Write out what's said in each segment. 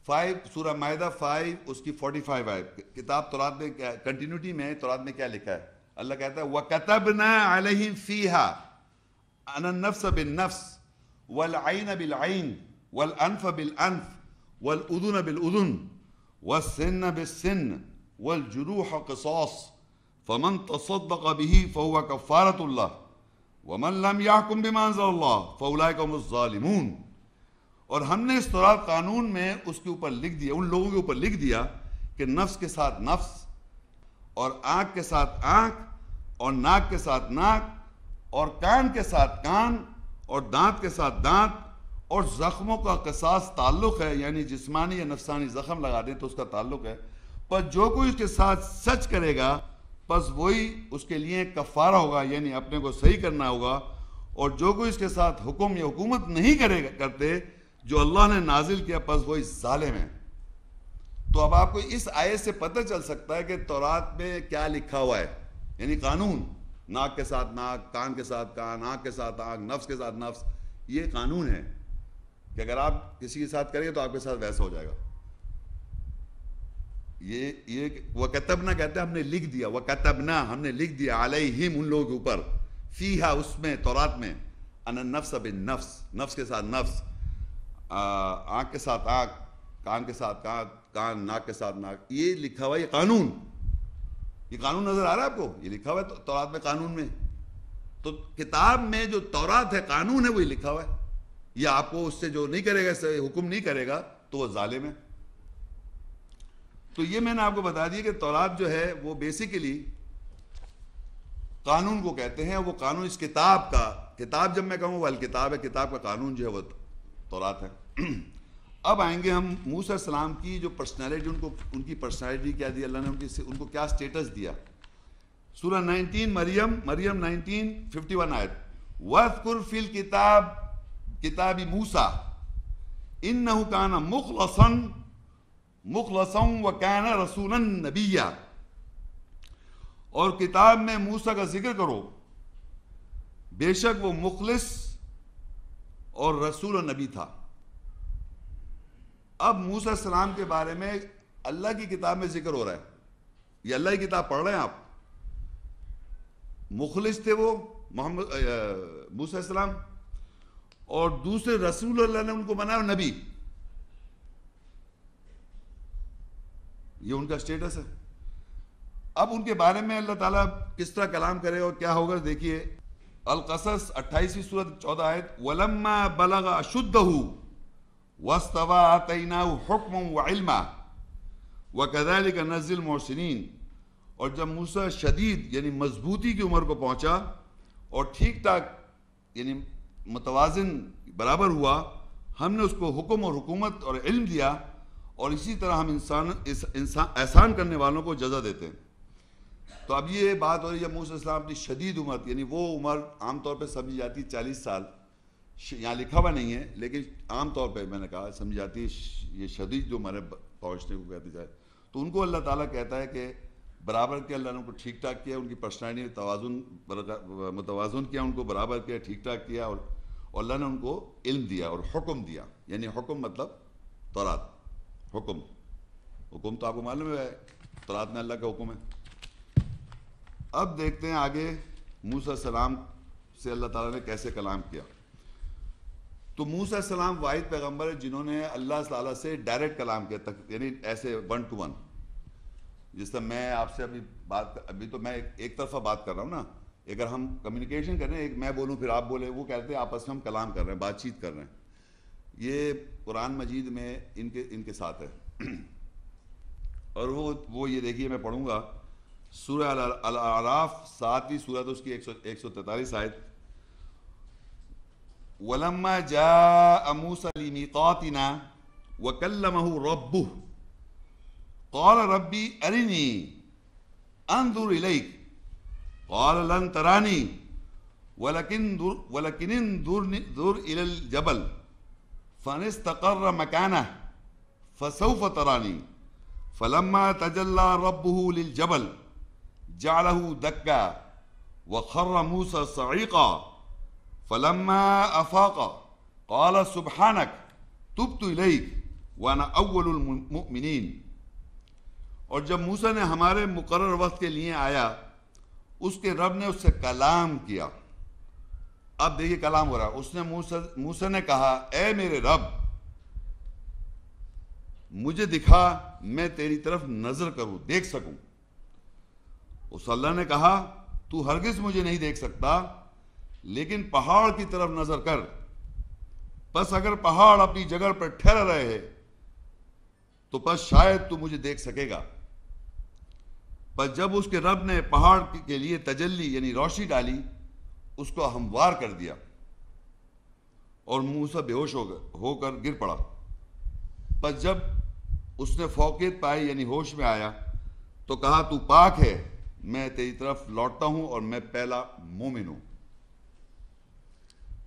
5 سورہ مائدہ 5 اس کی 45 آیت. کتاب تورات میں کنٹینیوٹی میں تورات میں کیا لکھا ہے؟ اللہ کہتا ہے وَكَتَبْنَا عَلَيْهِمْ فِيهَا أَنَّ النَّفْسَ بِالنَّفْسِ وَالْعَيْنَ بِالْعَيْنِ وَالْأَنْفَ بِالْأَنْفِ وَالْأُذُنَ بِالْأُذُنِ وَالسِّنَّ بِالسِّنِّ وَالْجُرُوحَ قِصَاصٌ فَمَنْ تَصَدَّقَ بِهِ فَهُوَ كَفَّارَةٌ لَهُ وَمَنْ لَمْ يَحْكُمْ بِمَا أَنزَلَ اللَّهُ فَأُولَئِكَ هُمُ الظَّالِمُونَ. اور ہم نے اس تورات قانون میں اس کے اوپر لکھ دیا، ان لوگوں کے اوپر لکھ دیا کہ نفس کے ساتھ نفس اور آنکھ کے ساتھ آنکھ اور ناک کے ساتھ ناک اور کان کے ساتھ کان اور دانت کے ساتھ دانت اور زخموں کا قصاص تعلق ہے، یعنی جسمانی یا نفسانی زخم لگا دیں تو اس کا تعلق ہے. پر جو کوئی اس کے ساتھ سچ کرے گا پس وہی اس کے لیے کفارہ ہوگا، یعنی اپنے کو صحیح کرنا ہوگا. اور جو کوئی اس کے ساتھ حکم یا حکومت نہیں کرتے جو اللہ نے نازل کیا پس وہی ظالم ہے. تو اب آپ کو اس آیت سے پتہ چل سکتا ہے کہ تورات میں کیا لکھا ہوا ہے، یعنی قانون. ناک کے ساتھ ناک، کان کے ساتھ کان، آنکھ کے ساتھ آنکھ، نفس کے ساتھ نفس، یہ قانون ہے کہ اگر آپ کسی کے ساتھ کریں گے تو آپ کے ساتھ ویسا ہو جائے گا. یہ وَكَتَبْنَا کہتے ہیں ہم نے لکھ دیا، وَكَتَبْنَا ہم نے لکھ دیا عَلَيْهِمْ ان لوگوں کے اوپر، فیہا اس میں تورات میں، أَنَّ النَّفْسَ بِالنَّفْسِ نفس کے ساتھ نفس، آنکھ کے ساتھ آنکھ، کان کے ساتھ کان، ناک کے ساتھ ناک. یہ لکھا ہوا ہے، یہ قانون نظر آ رہا ہے آپ کو؟ یہ لکھا ہوا ہے تورات میں قانون میں. تو کتاب میں جو تورات ہے قانون ہے وہی لکھا ہوا ہے. یہ آپ کو اس سے جو نہیں کرے گا، اس سے حکم نہیں کرے گا تو وہ ظالم ہے. تو یہ میں نے آپ کو بتا دیا کہ تورات جو ہے وہ بیسیکلی قانون کو کہتے ہیں. وہ قانون اس کتاب کا، کتاب جب میں کہوں وہ الکتاب ہے، کتاب کا قانون جو ہے وہ تورات ہے. اب آئیں گے ہم موسیٰ علیہ السلام کی جو پرسنالٹی، ان کی پرسنالٹی کیا دی اللہ نے، ان کو کیا سٹیٹس دیا. سورہ 19 مریم 19:51 آیت، وَاذْكُرْ فِي الْكِتَابِ کتاب موسیٰ إِنَّهُ كَانَ مُخْلَصًا وَكَانَ رَسُولًا نَبِيًّا. اور کتاب میں موسیٰ کا ذکر کرو، بے شک وہ مخلص اور رسول و نبی تھا. اب موسیٰ علیہ السلام کے بارے میں اللہ کی کتاب میں ذکر ہو رہا ہے، یہ اللہ کی کتاب پڑھ رہے ہیں آپ. مخلص تھے وہ موسیٰ علیہ السلام، اور دوسرے رسول اللہ نے ان کو بنایا نبی. یہ ان کا سٹیٹس ہے. اب ان کے بارے میں اللہ تعالیٰ کس طرح کلام کرے اور کیا ہوگا دیکھیے. القصص 28 سورۃ 14 آیت، وَلَمَّا بَلَغَ أَشُدَّهُ وَاسْتَوَىٰ آتَيْنَاهُ حُکْمًا وَعِلْمًا وَكَذَلِكَ نَجْزِي الْمُحْسِنِينَ. اور جب موسیٰ شدید یعنی مضبوطی کی عمر کو پہنچا اور ٹھیک ٹھاک یعنی متوازن برابر ہوا، ہم نے اس کو حکم اور حکومت اور علم دیا. اور اسی طرح ہم احسان کرنے والوں کو جزا دیتے ہیں. تو اب یہ بات ہو رہی ہے موسیٰ علیہ السلام کی شدید عمر، یعنی وہ عمر عام طور پہ سمجھی جاتی ہے 40 سال. یہاں لکھا ہوا نہیں ہے لیکن عام طور پہ میں نے کہا سمجھی جاتی ہے یہ شدید جو عمر ہے پہنچنے کو کہتی جائے. تو ان کو اللہ تعالیٰ کہتا ہے کہ برابر کیا، اللہ نے ان کو ٹھیک ٹھاک کیا، ان کی پرسنالٹی متوازن کیا، ان کو برابر کیا، ٹھیک ٹھاک کیا. اور اللہ نے ان کو علم دیا اور حکم دیا، یعنی حکم مطلب تورات. حکم تو آپ کو معلوم ہے تورات میں اللہ کا حکم ہے. اب دیکھتے ہیں آگے موسیٰ علیہ السلام سے اللہ تعالیٰ نے کیسے کلام کیا. تو موسیٰ علیہ السلام واحد پیغمبر ہیں جنہوں نے اللہ تعالیٰ سے ڈائریکٹ کلام کیا، یعنی ایسے 1 to 1. جس طرح میں آپ سے ابھی تو میں ایک طرفہ بات کر رہا ہوں نا. اگر ہم کمیونیکیشن کر رہے ہیں، ایک میں بولوں پھر آپ بولیں، وہ کہتے ہیں آپس میں ہم کلام کر رہے ہیں، بات چیت کر رہے ہیں. یہ قرآن مجید میں ان کے ساتھ ہے. اور وہ یہ دیکھیے میں پڑھوں گا سورہ الاعراف 7ویں سورت اس کی 143 آیت، وَلَمَّا جَاءَ مُوسَىٰ لِمِيقَاتِنَا وَكَلَّمَهُ رَبُّهُ قَالَ رَبِّ أَرِنِي أَنظُرْ إِلَيْكَ قَالَ لَن تَرَانِي وَلَكِنِ انظُرْ إِلَى الْجَبَلِ فَإِنِ اسْتَقَرَّ مَكَانَهُ فَسَوْفَ تَرَانِي فَلَمَّا تَجَلَّىٰ رَبُّهُ لِلْجَبَلِ جَعَلَهُ دَكًّا وَخَرَّ مُوسَىٰ صَعِيقًا فَلَمَّا أَفَاقَ قَالَ سُبْحَانَكَ تُبْتُ إِلَيْكَ وَأَنَا أَوَّلُ الْمُؤْمِنِينَ. اور جب موسیٰ نے ہمارے مقرر وقت کے لیے آیا، اس کے رب نے اس سے کلام کیا. اب دیکھیے کلام ہو رہا ہے. اس نے موسیٰ نے کہا اے میرے رب مجھے دکھا، میں تیری طرف نظر کروں، دیکھ سکوں. اس اللہ نے کہا تو ہرگز مجھے نہیں دیکھ سکتا، لیکن پہاڑ کی طرف نظر کر. پس اگر پہاڑ اپنی جگہ پر ٹھہر رہے ہیں تو پس شاید تو مجھے دیکھ سکے گا. پس جب اس کے رب نے پہاڑ کے لیے تجلی یعنی روشنی ڈالی، اس کو ہموار کر دیا اور موسیٰ بے ہوش ہو کر گر پڑا. پس جب اس نے فوقیت پائی یعنی ہوش میں آیا تو کہا تو پاک ہے، میں تیری طرف لوٹتا ہوں اور میں پہلا مومن ہوں.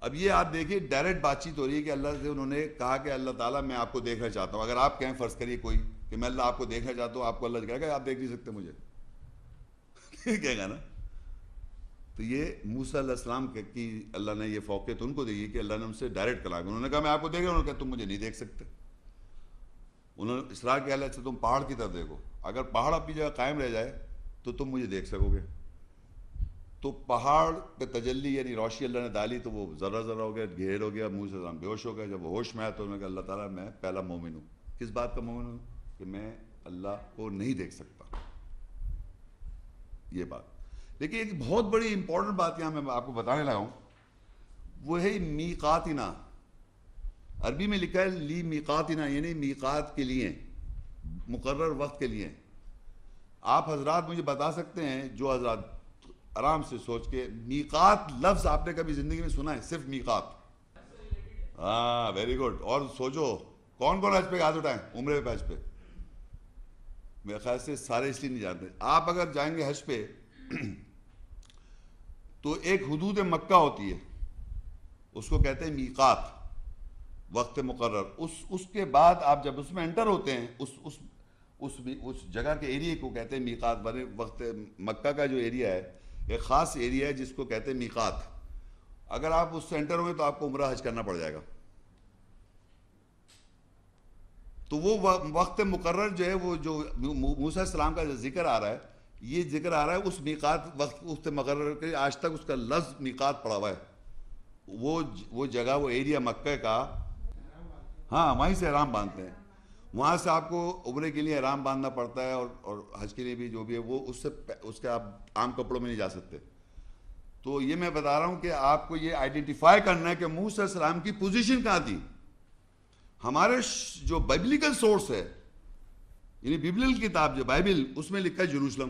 اب یہ آپ دیکھیں ڈائریکٹ بات چیت ہو رہی ہے کہ اللہ سے انہوں نے کہا کہ اللہ تعالیٰ میں آپ کو دیکھنا چاہتا ہوں. اگر آپ کہیں فرض کریے کوئی کہ میں اللہ آپ کو دیکھنا چاہتا ہوں، آپ کو اللہ کہے گا آپ دیکھ نہیں سکتے مجھے کہے گا نا. تو یہ موسیٰ علیہ السلام کی اللہ نے یہ فوقیت ان کو دی کہ اللہ نے ان سے ڈائریکٹ کہا. انہوں نے کہا میں آپ کو دیکھ رہا ہوں، انہوں نے کہا تم مجھے نہیں دیکھ سکتے. انہوں نے اصرار کیا اللہ سے تم پہاڑ کی طرف دیکھو، اگر پہاڑ اپنی جگہ قائم رہ جائے تو تم مجھے دیکھ سکو گے. تو پہاڑ پہ تجلی یعنی روشنی اللہ نے ڈالی تو وہ ذرہ ذرہ ہو گیا، گھیر ہو گیا. موسیٰ علیہ السلام بے ہوش ہو گیا. جب وہ ہوش میں آیا تو انہوں نے کہا اللہ تعالیٰ میں پہلا مومن ہوں. کس بات کا مومن ہوں؟ کہ میں اللہ کو نہیں دیکھ سکتا. یہ بات. لیکن ایک بہت بڑی امپورٹنٹ بات یہاں میں آپ کو بتانے لگا ہوں، وہ ہے میقاتنا. عربی میں لکھا ہے لی میقاتنا یعنی میقات کے لیے، مقرر وقت کے لیے. آپ حضرات مجھے بتا سکتے ہیں، جو حضرات آرام سے سوچ کے، میقات لفظ آپ نے کبھی زندگی میں سنا ہے؟ صرف میقات. ہاں ویری گڈ. اور سوچو کون کون حج پہ ہاتھ اٹھائیں؟ عمرے پہ، حج پہ. میرے خیال سے سارے اس لیے نہیں جانتے. آپ اگر جائیں گے حج پہ تو ایک حدود مکہ ہوتی ہے، اس کو کہتے ہیں میقات، وقت مقرر. اس کے بعد آپ جب اس میں انٹر ہوتے ہیں، اس جگہ کے ایریے کو کہتے ہیں میقات. بنے وقت مکہ کا جو ایریا ہے ایک خاص ایریا ہے جس کو کہتے ہیں میقات. اگر آپ اس سے انٹر ہوئے تو آپ کو عمرہ حج کرنا پڑ جائے گا. تو وہ وقت مقرر جو ہے، وہ جو موسیٰ علیہ السلام کا جو ذکر آ رہا ہے، یہ ذکر آ رہا ہے اس میقات وقت مقرر کے. آج تک اس کا لفظ میقات پڑا ہوا ہے. وہ جگہ، وہ ایریا مکہ کا، ہاں وہیں سے احرام باندھتے ہیں. وہاں سے آپ کو عمرے کے لیے احرام باندھنا پڑتا ہے، اور حج کے لیے بھی جو بھی ہے وہ اس کے آپ عام کپڑوں میں نہیں جا سکتے. تو یہ میں بتا رہا ہوں کہ آپ کو یہ آئیڈینٹیفائی کرنا ہے کہ موسیٰ علیہ السلام کی پوزیشن کہاں تھی. ہمارے جو بائبلیکل سورس ہے یعنی بیبلیکل کتاب جو بائبل، اس میں لکھا ہے جروسلم.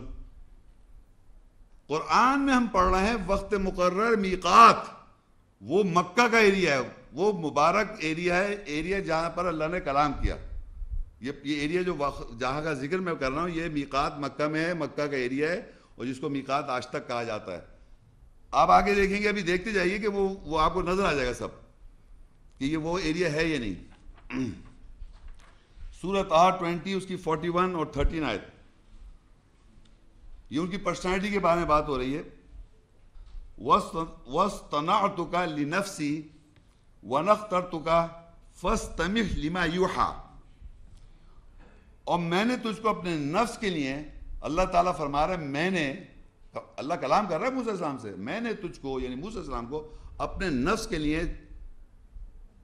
قرآن میں ہم پڑھ رہے ہیں وقت مقرر میقات، وہ مکہ کا ایریا ہے، وہ مبارک ایریا ہے، ایریا جہاں پر اللہ نے کلام کیا. یہ ایریا جو جہاں کا ذکر میں کر رہا ہوں، یہ میقات مکہ میں ہے، مکہ کا ایریا ہے، اور جس کو میقات آج تک کہا جاتا ہے. آپ آگے دیکھیں گے، ابھی دیکھتے جائیے کہ وہ آپ کو نظر آ جائے گا سب کہ یہ وہ ایریا ہے یا نہیں. سورہ طٰہٰ 20 اس کی 41 اور 13 آیت، یہ ان کی پرسنالٹی کے بارے میں بات ہو رہی ہے. وَاصْطَنَعْتُكَ لِنَفْسِي وَنَخْتَرْتُكَ فَاسْتَمِعْ لِمَا يُوحَىٰ. اور میں نے تجھ کو اپنے نفس کے لیے، اللہ تعالیٰ فرما رہا ہے میں نے، اللہ کلام کر رہا ہے موسیٰ علیہ السلام سے، میں نے تجھ کو یعنی موسیٰ علیہ السلام کو اپنے نفس کے لیے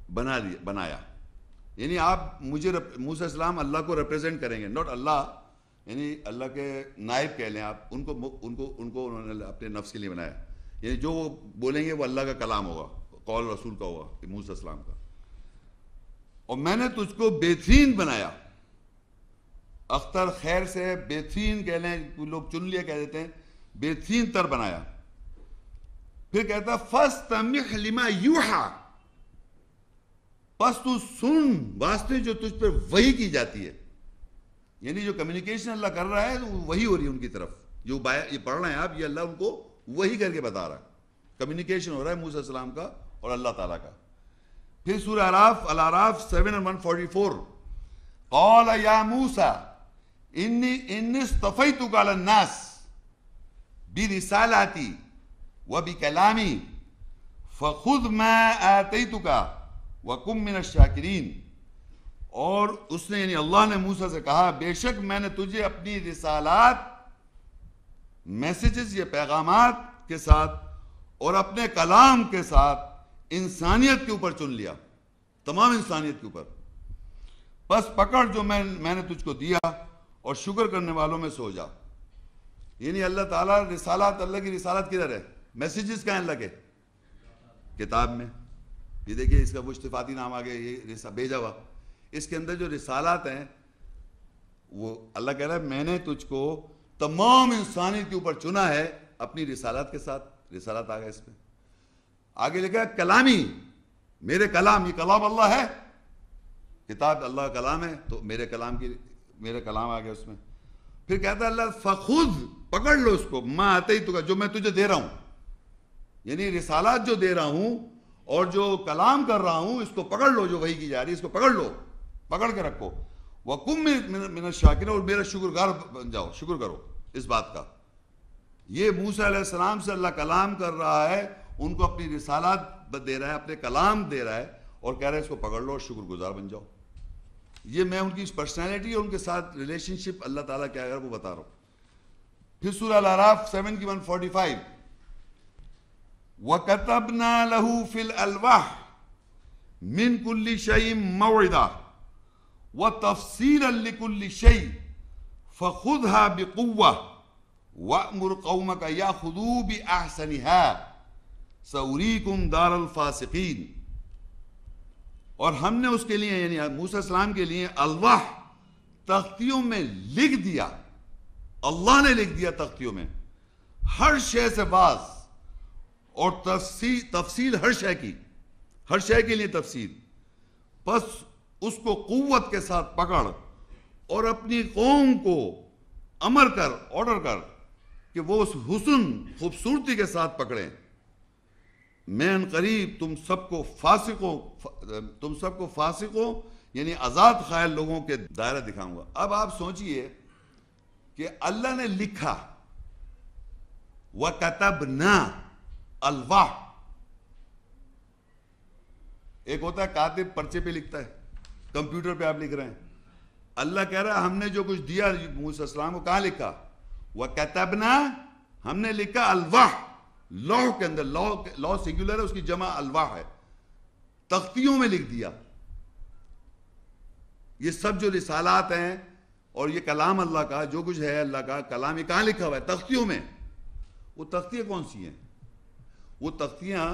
بنایا. یعنی آپ مجھے، موسیٰ علیہ السلام اللہ کو ریپریزنٹ کریں گے، ناٹ اللہ، یعنی اللہ کے نائب کہہ لیں آپ. ان کو انہوں نے اپنے نفس کے لیے بنایا. یعنی جو وہ بولیں گے وہ اللہ کا کلام ہوگا، قول رسول کا ہوگا، موسیٰ علیہ السلام کا. اور میں نے تجھ کو بہترین بنایا. اختر خیر سے بہترین کہہ لیں، لوگ چن لیا کہہ دیتے ہیں، بہترین تر بنایا. پھر کہتا فَاسْتَمِعْ لِمَا يُوحَىٰ، پس تو سن واسطے جو تجھ پر وحی کی جاتی ہے. یعنی جو کمیونیکیشن اللہ کر رہا ہے وہ وحی ہو رہی ہے ان کی طرف. جو یہ پڑھ رہے ہیں آپ، یہ اللہ ان کو وحی کر کے بتا رہا ہے. کمیونیکیشن ہو رہا ہے موسیٰ علیہ السلام کا اور اللہ تعالیٰ کا. پھر سورہ الاعراف 7:144، قَالَ يَا مُوسَىٰ إِنِّي اصْطَفَيْتُكَ عَلَى النَّاسِ بِرِسَالَاتِي وَبِكَلَامِي فَخُذْ مَا آتَيْتُكَ وَكُن مِّنَ الشَّاكِرِينَ. اور اس نے یعنی اللہ نے موسیٰ سے کہا بے شک میں نے تجھے اپنی رسالات میسیجز یا پیغامات کے ساتھ اور اپنے کلام کے ساتھ انسانیت کے اوپر چن لیا، تمام انسانیت کے اوپر، بس پکڑ جو میں نے تجھ کو دیا اور شکر کرنے والوں میں سو جا۔ یعنی اللہ تعالیٰ رسالات، اللہ کی رسالت کدھر ہے؟ میسیجز کہاں اللہ کے؟ کتاب میں۔ یہ دیکھیے اس کا مشتفاتی نام آگے، یہ بھیجا ہوا، اس کے اندر جو رسالات ہیں وہ اللہ کہہ رہا ہے میں نے تجھ کو تمام انسانیت کے اوپر چنا ہے اپنی رسالات کے ساتھ۔ رسالات آ گیا اس میں، آگے لکھا ہے کلامی، میرے کلام، یہ کلام اللہ ہے، کتاب اللہ کا کلام ہے تو میرے کلام آ گیا اس میں۔ پھر کہتا ہے اللہ فخذ، پکڑ لو اس کو، ما آتیتک، جو میں تجھے دے رہا ہوں، یعنی رسالات جو دے رہا ہوں اور جو کلام کر رہا ہوں اس کو پکڑ لو، جو وحی کی جا رہی ہے اس کو پکڑ لو، پکڑ کے رکھو، وَقُم مِنَ الشَّاكِرِينَ، اور میرا شکرگار بن جاؤ، شکر کرو اس بات کا۔ یہ موسیٰ علیہ السلام سے اللہ کلام کر رہا ہے، ان کو اپنی رسالات دے رہا ہے، اپنے کلام دے رہا ہے اور کہہ رہا ہے اس کو پکڑ لو اور شکر گزار بن جاؤ۔ یہ میں ان کی پرسنالٹی اور ان کے ساتھ ریلیشن شپ اللہ تعالیٰ کیا ہے وہ بتا رہا ہوں۔ پھر سورہ الاعراف 7 کی 145، وَكَتَبْنَا لَهُ فِي الْأَلْوَاحِ مِنْ كُلِّ شَيْءٍ مَوْعِظَةً وَتَفْصِيلًا لِكُلِّ شَيْءٍ فَخُذْهَا بِقُوَّةٍ وَأْمُرْ قَوْمَكَ يَأْخُذُوا بِأَحْسَنِهَا سَأُرِيكُمْ دَارَ الْفَاسِقِينَ۔ اور ہم نے اس کے لیے یعنی موسیٰ السلام کے لیے الواح، تختیوں میں لکھ دیا، اللہ نے لکھ دیا تختیوں میں ہر شے سے باز، اور تفصیل ہر شے کی، ہر شے کے لیے تفصیل، بس اس کو قوت کے ساتھ پکڑ اور اپنی قوم کو امر کر، آرڈر کر کہ وہ اس حسن خوبصورتی کے ساتھ پکڑیں۔ میں ان قریب تم سب کو فاسقوں یعنی آزاد خیال لوگوں کے دائرہ دکھاؤں گا۔ اب آپ سوچئے کہ اللہ نے لکھا، وَكَتَبْنَا الواح، ایک ہوتا ہے کاتب پرچے پہ لکھتا ہے، کمپیوٹر پہ آپ لکھ رہے ہیں، اللہ کہہ رہا ہے ہم نے جو کچھ دیا موسیٰ السلام کو، کہاں لکھا؟ وَكَتَبْنَا، ہم نے لکھا الواح، لوح کے اندر، لوح سنگولر ہے، اس کی جمع الواح ہے، تختیوں میں لکھ دیا۔ یہ سب جو رسالات ہیں اور یہ کلام اللہ کا جو کچھ ہے، اللہ کا کلام، یہ کہاں لکھا ہوا ہے؟ تختیوں میں۔ وہ تختیاں کون سی ہیں؟ وہ تختیاں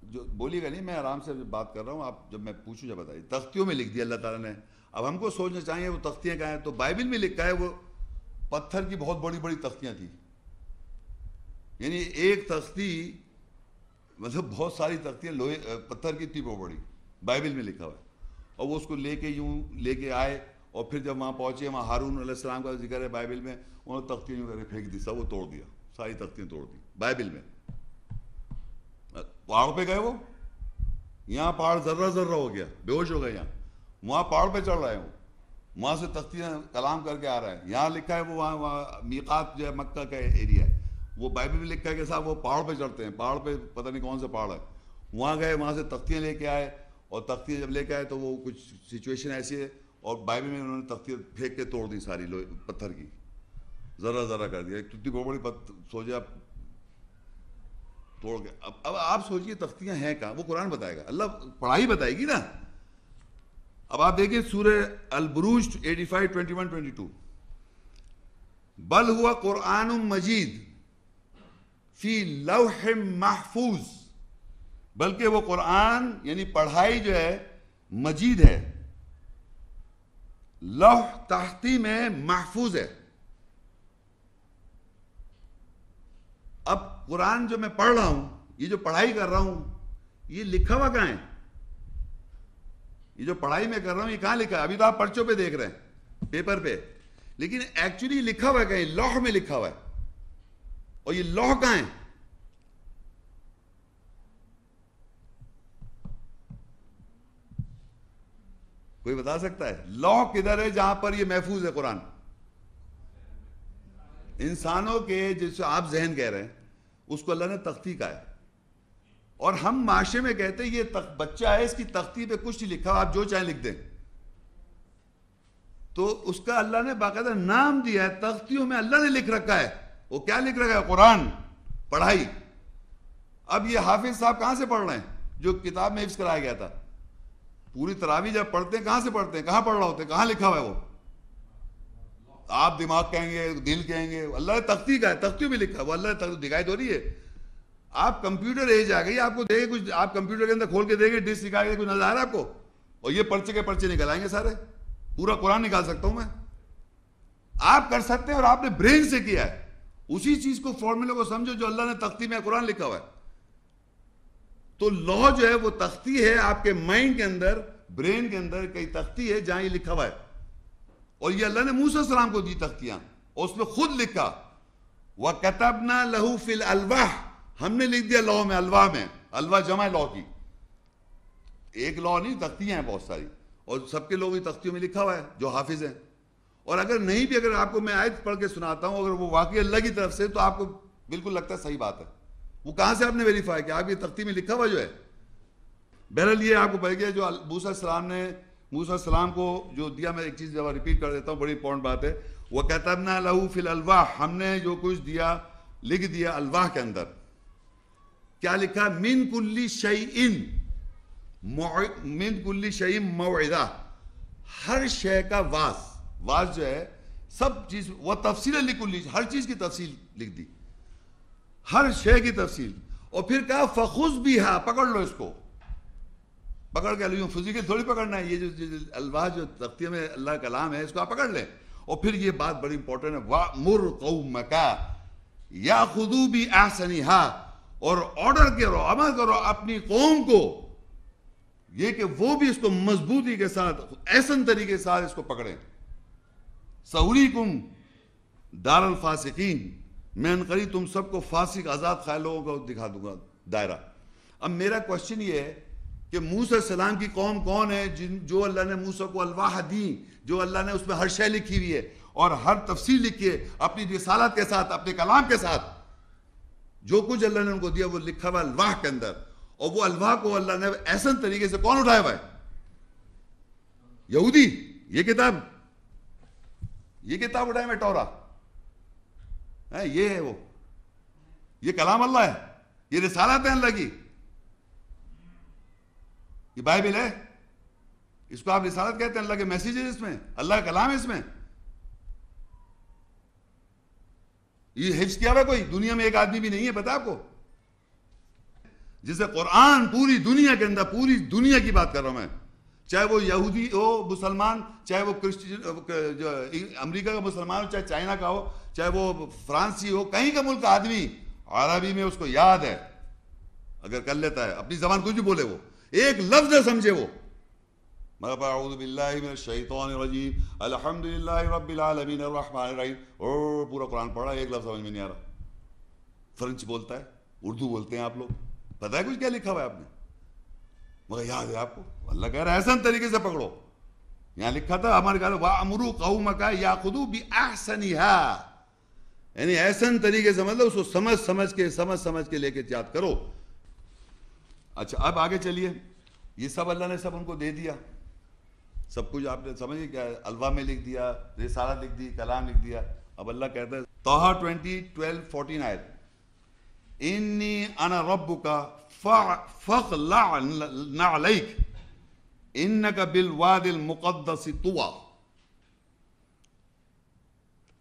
جو بولیے گا نہیں، میں آرام سے بات کر رہا ہوں، آپ جب میں پوچھوں جب بتائیے۔ تختیوں میں لکھ دیا اللہ تعالیٰ نے۔ اب ہم کو سوچنا چاہیے وہ تختیاں کہاں ہیں، تو بائبل میں لکھا ہے وہ پتھر کی بہت بڑی بڑی تختیاں تھیں، یعنی ایک تختی مطلب بہت ساری تختیاں لوہے پتھر کی تھی، بہت بڑی، بائبل میں لکھا ہوا ہے۔ اور وہ اس کو لے کے یوں لے کے آئے، اور پھر جب وہاں پہنچے، وہاں ہارون علیہ السلام کا ذکر ہے بائبل میں، انہوں نے تختیاں یوں کر کے پھینک دی، سب وہ توڑ دیا، ساری تختیاں توڑ دی بائبل میں۔ پہاڑ پہ گئے وہ، یہاں پہاڑ ذرہ ذرہ ہو گیا، بے ہوش ہو گئے، یہاں وہاں پہاڑ پہ چڑھ رہے ہوں، وہاں سے تختیاں کلام کر کے آ رہا ہے۔ یہاں لکھا ہے وہ وہاں میقات جو ہے مکہ کا ایریا ہے، وہ بائبل میں لکھا ہے کہ صاحب وہ پہاڑ پہ چڑھتے ہیں، پہاڑ پہ پتہ نہیں کون سا پہاڑ ہے، وہاں گئے، وہاں سے تختیاں لے کے آئے، اور تختیاں جب لے کے آئے تو وہ کچھ سچویشن ایسی ہے، اور بائبل میں انہوں نے تختیاں پھینک کے توڑ دی ساری، پتھر کی ذرہ ذرہ کر دیا، اتنی بہت بڑی سوچے آپ توڑ کے۔ اب آپ سوچیے تختیاں ہیں کہاں، وہ قرآن بتائے گا، اللہ پڑھائی بتائے گی نا۔ اب آپ دیکھیں سورہ البروج 85 21 22، بل ہوا قرآن مجید فی لوح محفوظ، بلکہ وہ قرآن یعنی پڑھائی جو ہے مجید ہے، لوح تحتی میں محفوظ ہے۔ اب قرآن جو میں پڑھ رہا ہوں، یہ جو پڑھائی کر رہا ہوں، یہ لکھا ہوا کہاں ہے؟ یہ جو پڑھائی میں کر رہا ہوں یہ کہاں لکھا ہے؟ ابھی تو آپ پرچوں پہ دیکھ رہے ہیں، پیپر پہ، لیکن ایکچولی لکھا ہوا ہے کہیں؟ لوح میں لکھا ہوا ہے۔ اور یہ لوح کہاں ہے؟ کوئی بتا سکتا ہے لوح کدھر ہے جہاں پر یہ محفوظ ہے قرآن؟ انسانوں کے جس آپ ذہن کہہ رہے ہیں اس کو اللہ نے تختی کہا ہے، اور ہم معاشرے میں کہتے ہیں یہ بچہ ہے، اس کی تختی پہ کچھ نہیں لکھا، آپ جو چاہیں لکھ دیں، تو اس کا اللہ نے باقاعدہ نام دیا ہے، تختیوں میں اللہ نے لکھ رکھا ہے. وہ کیا لکھ رکھا ہے؟ قرآن، پڑھائی. اب یہ حافظ صاحب کہاں سے پڑھ رہے ہیں جو کتاب میں حفظ کرایا گیا تھا؟ پوری تراویح جب پڑھتے ہیں کہاں سے پڑھتے ہیں؟ کہاں پڑھ رہا ہوتے ہیں؟ کہاں لکھا ہوا ہے وہ؟ آپ دماغ کہیں گے، دل کہیں گے، اللہ نے تختی کا ہے، تختیوں میں لکھا ہے. وہ اللہ نے دکھائی دو رہی ہے. آپ کمپیوٹر ایج آ گئی، آپ کو دے کچھ، آپ کمپیوٹر کے اندر کھول کے دیں گے، ڈسک نکال کے کچھ نظر آ رہا ہے آپ کو؟ اور یہ پرچے کے پرچے نکل آئیں گے سارے. پورا قرآن نکال سکتا ہوں میں. آپ کر سکتے ہیں، اور آپ نے برین سے کیا ہے. اسی چیز کو، فارمولے کو سمجھو جو اللہ نے تختی میں قرآن لکھا ہوا ہے. تو لا جو ہے وہ تختی ہے آپ کے مائنڈ کے اندر، برین کے اندر کئی تختی ہے جہاں یہ لکھا ہوا ہے. اور یہ اللہ نے موسیٰ علیہ السلام کو دی تختیاں، اور اس میں خود لکھا وَكَتَبْنَا لَهُ فِي الْأَلْوَاحِ، ہم نے لکھ دیا لوح میں، الواح میں. الواح جمع ہے لوح کی. ایک لوح نہیں، تختیاں ہیں بہت ساری، اور سب کے لوگ تختیوں میں لکھا ہوا ہے جو حافظ ہیں. اور اگر نہیں بھی، اگر آپ کو میں آیت پڑھ کے سناتا ہوں، اگر وہ واقعی اللہ کی طرف سے، تو آپ کو بالکل لگتا ہے صحیح بات ہے. وہ کہاں سے آپ نے ویریفائی کیا؟ آپ یہ تختی میں لکھا ہوا جو ہے. بہرحال یہ آپ کو پڑھ گیا جو موسیٰ علیہ السلام نے، موسیٰ علیہ السلام کو جو دیا. میں ایک چیز جب ریپیٹ کر دیتا ہوں، بڑی امپورٹنٹ بات ہے. وَكَتَبْنَا لَهُ فِي الْأَلْوَاحِ، ہم نے جو کچھ دیا لکھ دیا الواح کے اندر. کیا لکھا؟ مِن كُلِّ شَيْءٍ، مِن كُلِّ شَيْءٍ مَوْعِظَةٍ، ہر شے کا واز. واز جو ہے سب چیز، وہ تفصیل لِكُلِّ، ہر چیز کی تفصیل لکھ دی، ہر شے کی تفصیل. اور پھر کہا فَخُذْ بِهَا، پکڑ لو اس کو. پکڑ کے لیوں فزیکل تھوڑی پکڑنا ہے. یہ جو الواح جو تختیوں میں اللہ کا کلام ہے، اس کو آپ پکڑ لیں. اور پھر یہ بات بڑی امپورٹنٹ ہے، وَأْمُرْ قَوْمَكَ يَأْخُذُوا بِأَحْسَنِهَا، اور آرڈر کرو، عمل کرو اپنی قوم کو یہ کہ وہ بھی اس کو مضبوطی کے ساتھ، احسن طریقے کے ساتھ اس کو پکڑیں. سَأُرِيكُمْ دَارَ الْفَاسِقِينَ، میں ان قریب تم سب کو فاسق آزاد خیال لوگوں کو دکھا دوں گا دائرہ. اب میرا کوشچن یہ ہے کہ موسیٰ علیہ السلام کی قوم کون ہے جو اللہ نے موسیٰ کو الواح دی، جو اللہ نے اس میں ہر شے لکھی ہوئی ہے اور ہر تفصیل لکھی ہے اپنی رسالت کے ساتھ، اپنے کلام کے ساتھ. جو کچھ اللہ نے ان کو دیا وہ لکھا ہوا الواح کے اندر. اور وہ الواح کو اللہ نے احسن طریقے سے کون اٹھایا ہوا ہے؟ یہودی. یہ کتاب اٹھائے میں ٹورا، یہ ہے وہ، یہ کلام اللہ ہے، یہ رسالت ہے اللہ کی. یہ بائبل ہے، اس کو آپ رسالت کہتے ہیں. اللہ کے میسیج ہے اس میں، اللہ کا کلام ہے اس میں. یہ حفظ کیا ہوا کوئی دنیا میں ایک آدمی بھی نہیں ہے، پتا آپ کو؟ جسے قرآن پوری دنیا کے اندر، پوری دنیا کی بات کر رہا ہوں میں، چاہے وہ یہودی ہو مسلمان، چاہے وہ جو امریکہ کا مسلمان ہو، چاہے چائنا کا ہو، چاہے وہ فرانسی ہو، کہیں کا ملک کا آدمی عربی میں اس کو یاد ہے، اگر کر لیتا ہے، اپنی زبان کچھ بھی بولے، وہ ایک لفظ نہ سمجھے وہ. اعوذ باللہ من الشیطان الرجیم الحمدللہ رب العالمین الرحمن الرحیم، اور پورا قرآن پڑھا، ایک لفظ سمجھ میں نہیں آ رہا. فرنچ بولتا ہے، اردو بولتے ہیں آپ لوگ، پتہ ہے کچھ کیا لکھا ہوا ہے آپ نے؟ مگر یاد ہے آپ کو؟ اللہ کہہ رہا ہے احسن طریقے سے پکڑو. یہاں لکھا تھا ہمارے گھر وَأَمُرُوا قَوْمَكَ يَأْخُذُوا بِأَحْسَنِهَا، یعنی احسن طریقے سے، مطلب اس کو سمجھ کے لے کے یاد کرو. اچھا اب آگے چلیے. یہ سب اللہ نے سب ان کو دے دیا، سب کچھ آپ نے سمجھے کیا، الواح میں لکھ دیا، رسالت لکھ دی، کلام لکھ دیا. اب اللہ کہتا ہے طٰہٰ 20:12-14 آیت، انی انا ربک فاخلع نعلیک انک بالواد المقدس طویٰ.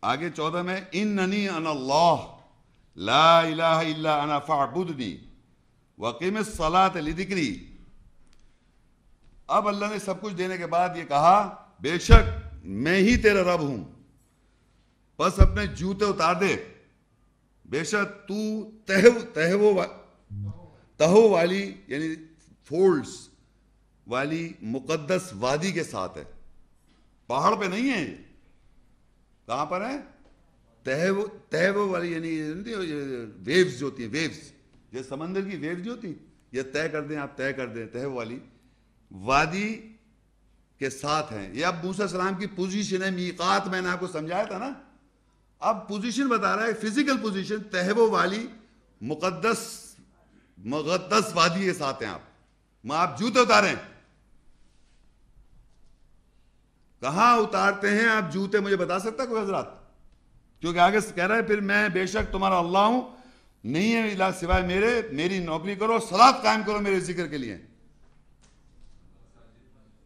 آگے 14 میں اننی انا اللہ لا الہ الا انا فاعبدنی وقم الصلاۃ لذکری. اب اللہ نے سب کچھ دینے کے بعد یہ کہا بے شک میں ہی تیرا رب ہوں، بس اپنے جوتے اتار دے. بے شک تو تہو والی یعنی فولڈز والی مقدس وادی کے ساتھ ہے، پہاڑ پہ نہیں ہے. کہاں پر ہے؟ تہو والی یعنی ویوز جو ہوتی ہیں، ویوز یہ سمندر کی ویوز جو ہوتی، یہ طے کر دیں آپ، طے کر دیں، تہو والی وادی کے ساتھ ہیں. یہ اب موسیٰ علیہ السلام کی پوزیشن ہے، میقات میں نے آپ کو سمجھایا تھا نا. اب پوزیشن بتا رہا ہے، فزیکل پوزیشن تہو والی مقدس وادی کے ساتھ ہیں آپ. آپ جوتے اتاریں. کہاں اتارتے ہیں آپ جوتے؟ مجھے بتا سکتا کوئی حضرات؟ کیونکہ آگے کہہ رہا ہے پھر میں بے شک تمہارا اللہ ہوں، نہیں ہے الہ سوائے میرے، میری نوکری کرو، صلاۃ قائم کرو میرے ذکر کے لیے۔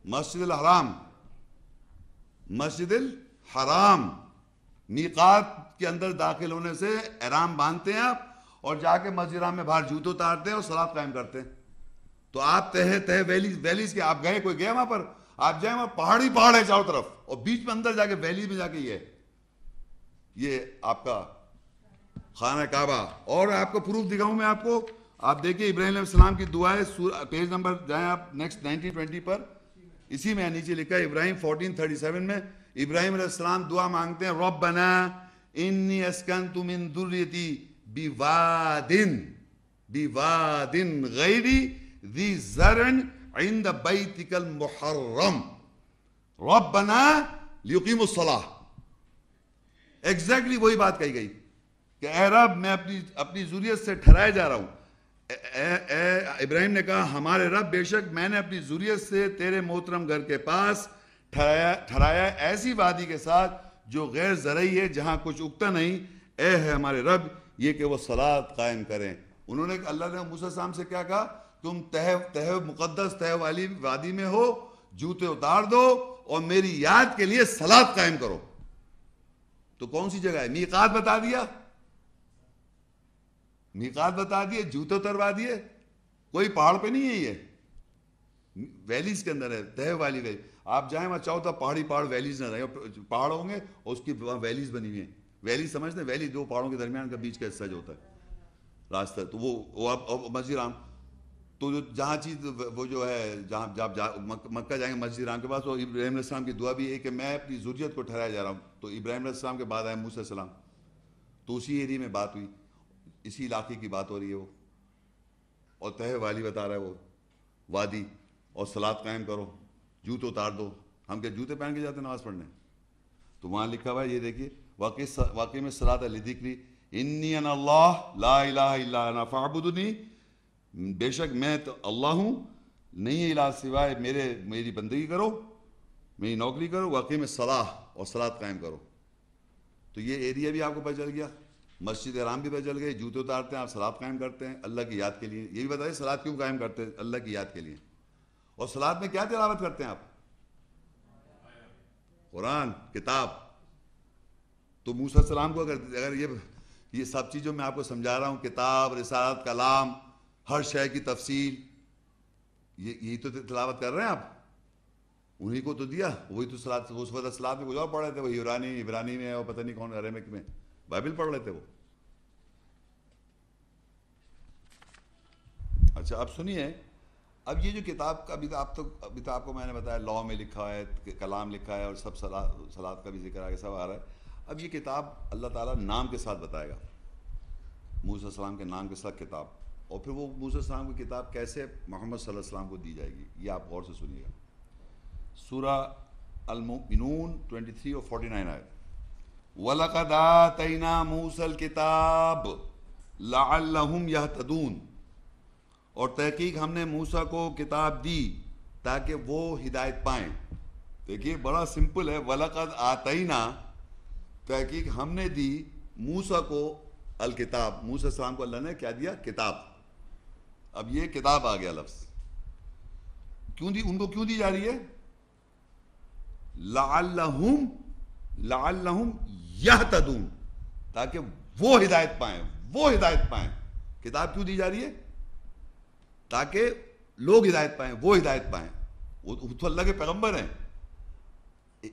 مسجد الحرام، مسجد الحرام، میقات کے اندر داخل ہونے سے احرام باندھتے ہیں آپ، اور جا کے مسجد الحرام میں باہر جوتے اتارتے ہیں اور صلاۃ قائم کرتے ہیں۔ تو آپ تہ ویلیز کے آپ گئے، کوئی گیا وہاں پر؟ آپ جائیں وہاں پہاڑی پہاڑ ہے چاروں طرف، اور بیچ میں اندر جا کے ویلی میں جا کے یہ آپ کا خانہ کعبہ۔ اور آپ کو پروف دکھاؤں میں آپ کو، آپ دیکھیں ابراہیم علیہ السلام کی دعائیں، پیج نمبر جائیں آپ نیکسٹ 1920 پر، اسی میں نیچے لکھا ہے ابراہیم 1437 میں ابراہیم علیہ السلام دعا مانگتے ہیں، ربنا انی اسکنت من ذریتی بواد غیر ذی زرع عند بیتک المحرم ربنا لیقیموا الصلاۃ۔ ایگزیکٹلی وہی بات کہی گئی کہ اے رب میں اپنی ذریت سے ٹھہرایا جا رہا ہوں۔ ابراہیم نے کہا ہمارے رب بے شک میں نے اپنی ذریت سے تیرے محترم گھر کے پاس ٹھہرایا ایسی وادی کے ساتھ جو غیر زرعی ہے، جہاں کچھ اگتا نہیں، اے ہے ہمارے رب یہ کہ وہ صلاۃ قائم کریں۔ انہوں نے اللہ نے موسیٰ السلام سے کیا کہا؟ تم تہ مقدس تہ والی وادی میں ہو، جوتے اتار دو اور میری یاد کے لیے صلاۃ قائم کرو۔ تو کون سی جگہ ہے؟ میقات بتا دیا، میقات بتا دیے، جوتے اتروا دیے۔ کوئی پہاڑ پہ نہیں ہے، یہ ویلیز کے اندر ہے، تہ والی ویلی۔ آپ جائیں وہاں چاہو تو پہاڑی پہاڑ ویلیز نہ رہے، پہاڑ ہوں گے اور اس کی وہاں ویلیز بنی ہوئی ہیں۔ ویلی سمجھتے ہیں؟ ویلی دو پہاڑوں کے درمیان کا بیچ کا حصہ جو ہوتا ہے راستہ، تو وہ مسجد حرام، تو جہاں چیز وہ جو ہے جہاں جب مکہ جائیں گے مسجد حرام کے پاس، تو ابراہیم علیہ السلام کی دعا بھی ہے کہ میں اپنی ذریت کو ٹھہرایا جا رہا ہوں۔ تو ابراہیم علیہ السلام کے بعد آئے موسیٰ السلام، تو اسی ایریے میں بات ہوئی، اسی علاقے کی بات ہو رہی ہے وہ، اور تہ والی بتا رہا ہے وہ وادی، اور صلاۃ قائم کرو، جوتے اتار دو۔ ہم کیا جوتے پہن کے جاتے ہیں نماز پڑھنے؟ تو وہاں لکھا ہوا ہے، یہ دیکھیے واقعی میں صلاۃ لذکری انی انا اللہ لا الہ الا انا فاعبدنی، بے شک میں تو اللہ ہوں، نہیں الہ سوائے میری بندگی کرو، میری نوکری کرو، واقعی میں صلاح اور صلاۃ قائم کرو۔ تو یہ ایریا بھی آپ کو پتہ چل گیا، مسجد حرام بھی پتہ چل گئی، جوتے اتارتے ہیں آپ، صلاۃ قائم کرتے ہیں اللہ کی یاد کے لیے۔ یہ بھی بتائیے صلاۃ کیوں قائم کرتے ہیں؟ اللہ کی یاد کے لیے۔ اور صلاۃ میں کیا تلاوت کرتے ہیں آپ؟ قرآن، کتاب۔ تو موسیٰ السلام کو اگر یہ سب چیزوں میں آپ کو سمجھا رہا ہوں، کتاب، رسالت، کلام، ہر شے کی تفصیل، یہی تو تلاوت کر رہے ہیں آپ، انہی کو تو دیا، وہی تو صلاۃ، اس وقت صلاۃ میں کچھ اور پڑھ رہے تھے، وہ عبرانی میں اور پتہ نہیں کون عربک میں بائبل پڑھ رہے تھے وہ۔ اچھا اب سنیے، اب یہ جو کتاب کا ابھی تو آپ کو میں نے بتایا لاء میں لکھا ہے، کلام لکھا ہے، اور سب صلاۃ کا بھی ذکر آگے سب آ رہا ہے۔ اب یہ کتاب اللہ تعالیٰ نام کے ساتھ بتائے گا، موسیٰ السلام کے نام کے ساتھ کتاب، اور پھر وہ موسیٰ السلام کی کتاب کیسے محمد صلی اللہ علیہ وسلم کو دی جائے گی، یہ آپ غور سے سنیے گا۔ سورہ المؤمنون 23 اور 49 آیت، وَلَقَدْ آتَيْنَا مُوسَى الْكِتَابَ لَعَلَّهُمْ يَهْتَدُونَ، اور تحقیق ہم نے موسیٰ کو کتاب دی تاکہ وہ ہدایت پائیں۔ دیکھیے بڑا سمپل ہے، وَلَقَدْ آتَيْنَا، تحقیق ہم نے دی موسیٰ کو الکتاب، موسیٰ السلام کو اللہ نے کیا دیا؟ کتاب۔ اب یہ کتاب آ گیا لفظ، کیوں دی ان کو، کیوں دی جا رہی ہے؟ لعلہم یہتدون، تاکہ وہ ہدایت پائیں، وہ ہدایت پائیں۔ کتاب کیوں دی جا رہی ہے؟ تاکہ لوگ ہدایت پائیں، وہ ہدایت پائیں۔ وہ تو اللہ کے پیغمبر ہیں،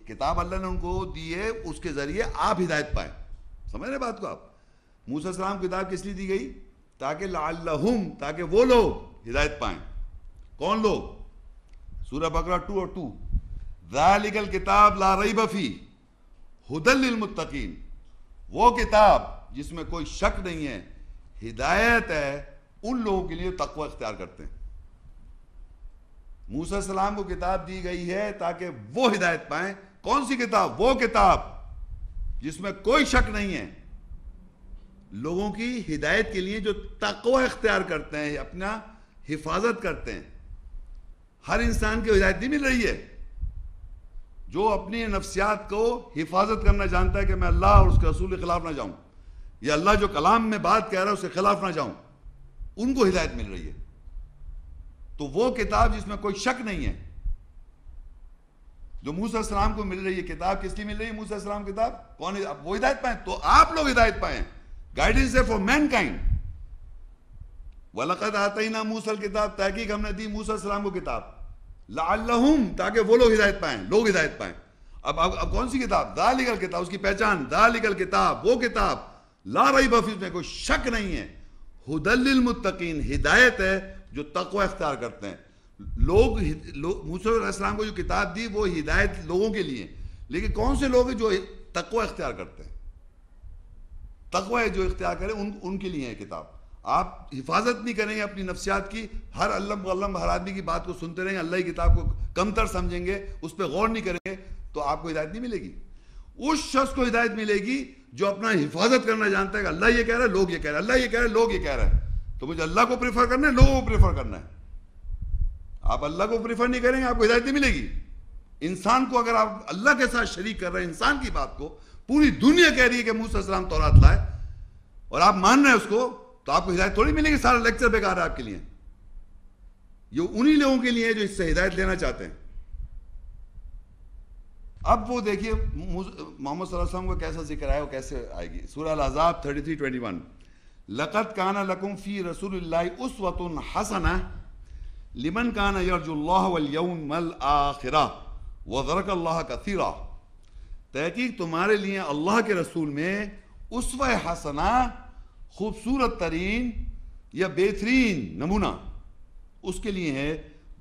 کتاب اللہ نے ان کو دی ہے، اس کے ذریعے آپ ہدایت پائیں۔ سمجھ رہے بات کو آپ؟ موسیٰ السلام کو کتاب کس لیے دی گئی؟ تاکہ لعلہم، تاکہ وہ لوگ ہدایت پائیں۔ کون لوگ؟ سورہ بقرہ 2 اور 2، ذالک الکتاب لا ریب فیہ ھدی للمتقین، وہ کتاب جس میں کوئی شک نہیں ہے، ہدایت ہے ان لوگوں کے لیے تقوی اختیار کرتے ہیں۔ موسیٰ السلام کو کتاب دی گئی ہے تاکہ وہ ہدایت پائیں۔ کون سی کتاب؟ وہ کتاب جس میں کوئی شک نہیں ہے، لوگوں کی ہدایت کے لیے جو تقوی اختیار کرتے ہیں، اپنا حفاظت کرتے ہیں۔ ہر انسان کی ہدایت نہیں مل رہی ہے، جو اپنی نفسیات کو حفاظت کرنا جانتا ہے کہ میں اللہ اور اس کے رسول کے خلاف نہ جاؤں، یا اللہ جو کلام میں بات کہہ رہا ہے اس کے خلاف نہ جاؤں، ان کو ہدایت مل رہی ہے۔ تو وہ کتاب جس میں کوئی شک نہیں ہے جو موسیٰ علیہ السلام کو مل رہی ہے، کتاب کس کی مل رہی ہے؟ موسیٰ علیہ السلام کتاب کون ہے؟ وہ ہدایت پائیں، تو آپ لوگ ہدایت پائیں، گائیڈنس ہے فار مین کائنڈ۔ وَلَقَدْ آتَيْنَا مُوسَى الْكِتاب، تحقیق ہم نے دی موسیٰ علیہ السلام کو کتاب، لَعَلَّهُمْ، تاکہ وہ لوگ ہدایت پائیں، لوگ ہدایت پائیں۔ اب کون سی کتاب؟ ذَلِكَ الْكِتاب، اس کی پہچان ذَلِكَ الْكِتاب، وہ کتاب لا ریب فیہ، میں کوئی شک نہیں ہے، ھدی للمتقین، ہدایت ہے جو تقوی اختیار کرتے ہیں لوگ۔ موسیٰ علیہ السلام کو جو کتاب دی وہ ہدایت لوگوں کے لیے، لیکن کون سے لوگ ہیں جو تقوی اختیار کرتے ہیں؟ تقوی جو اختیار کریں ان کے لیے ہے کتاب۔ آپ حفاظت نہیں کریں گے اپنی نفسیات کی، ہر علم غلم ہر آدمی کی بات کو سنتے رہیں گے، اللہ کی کتاب کو کمتر سمجھیں گے، اس پہ غور نہیں کریں گے، تو آپ کو ہدایت نہیں ملے گی۔ اس شخص کو ہدایت ملے گی جو اپنا حفاظت کرنا جانتا ہے کہ اللہ یہ کہہ رہا ہے، لوگ یہ کہہ رہے ہیں، اللہ یہ کہہ رہا ہے، لوگ یہ کہہ رہے ہیں، تو مجھے اللہ کو پریفر کرنا ہے، لوگوں کو پریفر کرنا ہے۔ آپ اللہ کو پریفر نہیں کریں گے، آپ کو ہدایت نہیں ملے گی۔ انسان کو اگر آپ اللہ کے ساتھ شریک کر رہے ہیں، انسان کی بات کو پوری دنیا کہہ رہی ہے کہ موسیٰ علیہ السلام تورات لائے اور آپ مان رہے ہیں اس کو، تو آپ کو ہدایت تھوڑی ملے گی، سارا لیکچر بیکار ہے آپ کے لیے۔ یہ انہی لوگوں کے لیے جو اس سے ہدایت لینا چاہتے ہیں۔ اب وہ دیکھیے محمد صلی اللہ علیہ وسلم کو کیسا ذکر آئے، وہ کیسے آئے گی۔ سورہ الاحزاب 33:21، لَقَدْ كَانَ لَكُمْ فِي رَسُولِ اللَّهِ أُسْوَةٌ حَسَنَةٌ لِمَنْ كَانَ يَرْجُو اللَّهَ وَالْيَوْمَ الْآخِرَةَ وَذَكَرَ اللَّهَ كَثِيرًا، تحقیق تمہارے لیے اللہ کے رسول میں اسوہ حسنہ، خوبصورت ترین یا بہترین نمونہ اس کے لیے ہے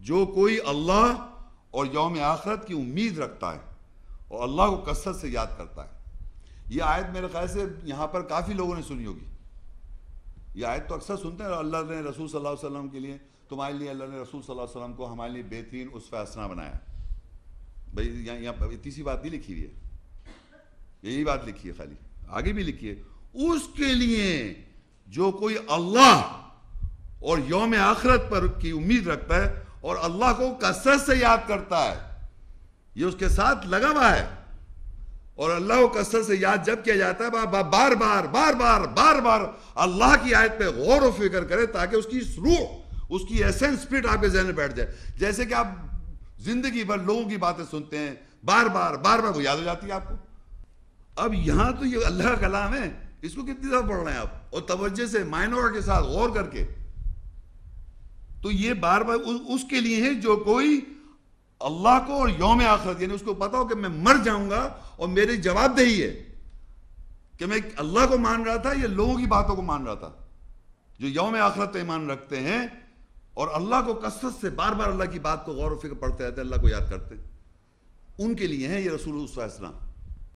جو کوئی اللہ اور یوم آخرت کی امید رکھتا ہے اور اللہ کو کثرت سے یاد کرتا ہے۔ یہ آیت میرے خیال سے یہاں پر کافی لوگوں نے سنی ہوگی۔ یہ آیت تو اکثر سنتے ہیں، اللہ نے رسول صلی اللہ علیہ وسلم کے لیے، تمہارے لیے اللہ نے رسول صلی اللہ علیہ وسلم کو ہمارے لیے بہترین اسوہ حسنہ بنایا۔ بھائی یہاں پر اتنی سی بات نہیں لکھی ہوئی ہے، یہی بات لکھی ہے، خالی آگے بھی لکھی ہے، اس کے لیے جو کوئی اللہ اور یوم آخرت پر کی امید رکھتا ہے اور اللہ کو کثرت سے یاد کرتا ہے، یہ اس کے ساتھ لگا ہوا ہے۔ اور اللہ کو کثرت سے یاد جب کیا جاتا ہے، بار بار بار بار بار بار اللہ کی آیت پہ غور و فکر کرے تاکہ اس کی روح، اس کی ایسنس اسپرٹ آپ کے ذہن میں بیٹھ جائے۔ جیسے کہ آپ زندگی بھر لوگوں کی باتیں سنتے ہیں، بار بار بار بار وہ یاد ہو جاتی ہے آپ کو۔ اب یہاں تو یہ اللہ کا کلام ہے، اس کو کتنی دفعہ پڑھ رہے ہیں آپ، اور توجہ سے مائنور کے ساتھ غور کر کے۔ تو یہ بار بار اس کے لیے ہے جو کوئی اللہ کو اور یوم آخرت، یعنی اس کو پتا ہو کہ میں مر جاؤں گا اور میری جواب دہی ہے کہ میں اللہ کو مان رہا تھا یا لوگوں کی باتوں کو مان رہا تھا۔ جو یوم آخرت پہ ایمان رکھتے ہیں اور اللہ کو کثرت سے بار بار اللہ کی بات کو غور و فکر پڑھتے رہتے ہیں، اللہ کو یاد کرتے ہیں، ان کے لیے ہے یہ رسول اسوہ حسنہ۔